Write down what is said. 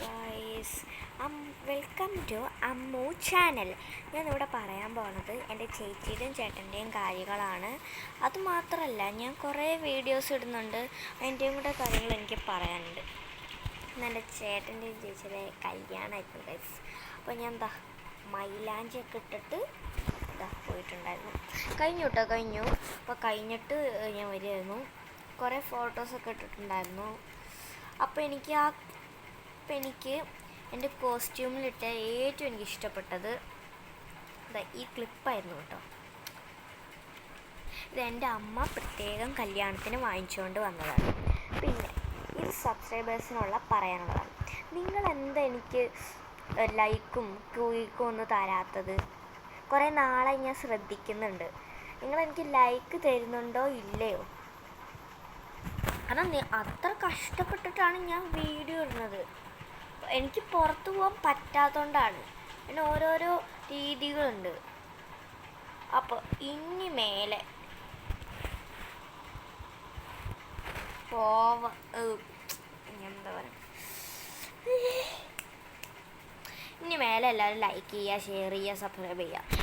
Guys, welcome to Ammu channel. ഞാനിവിടെ പറയാൻ പോകുന്നത് എൻ്റെ ചേച്ചിയുടെയും ചേട്ടൻ്റെയും കാര്യങ്ങളാണ്. അതുമാത്രമല്ല, ഞാൻ കുറേ വീഡിയോസ് ഇടുന്നുണ്ട്, അതിൻ്റെയും കൂടെ കാര്യങ്ങൾ എനിക്ക് പറയാനുണ്ട്. എൻ്റെ ചേട്ടൻ്റെയും ചേച്ചിയുടെ കല്യാണമായിരുന്നു ഗൈസ്. അപ്പോൾ ഞാൻ മൈലാഞ്ചിയൊക്കെ ഇട്ടിട്ട് പോയിട്ടുണ്ടായിരുന്നു. കഴിഞ്ഞു. അപ്പോൾ കഴിഞ്ഞിട്ട് ഞാൻ വരുമായിരുന്നു. കുറേ ഫോട്ടോസൊക്കെ ഇട്ടിട്ടുണ്ടായിരുന്നു. അപ്പോൾ എനിക്ക് എൻ്റെ കോസ്റ്റ്യൂമിലിട്ട ഏറ്റവും എനിക്ക് ഇഷ്ടപ്പെട്ടത് ഈ ക്ലിപ്പായിരുന്നു കേട്ടോ. ഇത് എൻ്റെ അമ്മ പ്രത്യേകം കല്യാണത്തിന് വാങ്ങിച്ചുകൊണ്ട് വന്നതാണ്. പിന്നെ ഇത് സബ്സ്ക്രൈബേഴ്സിനുള്ള പറയാനുള്ളതാണ്. നിങ്ങളെന്താ എനിക്ക് ലൈക്കും ക്യൂയിക്കും ഒന്നും തരാത്തത്? കുറേ നാളായി ഞാൻ ശ്രദ്ധിക്കുന്നുണ്ട്. നിങ്ങളെനിക്ക് ലൈക്ക് തരുന്നുണ്ടോ ഇല്ലയോ? കാരണം അത്ര കഷ്ടപ്പെട്ടിട്ടാണ് ഞാൻ വീഡിയോ ഇടുന്നത്. എനിക്ക് പുറത്തു പോകാൻ പറ്റാത്തതുകൊണ്ടാണ്. പിന്നെ ഓരോരോ രീതികളുണ്ട്. അപ്പോൾ ഇനി മേലെ എന്താ പറയുക, ഇനി മേലെ എല്ലാവരും ലൈക്ക് ചെയ്യുക, ഷെയർ ചെയ്യുക, സബ്സ്ക്രൈബ് ചെയ്യുക.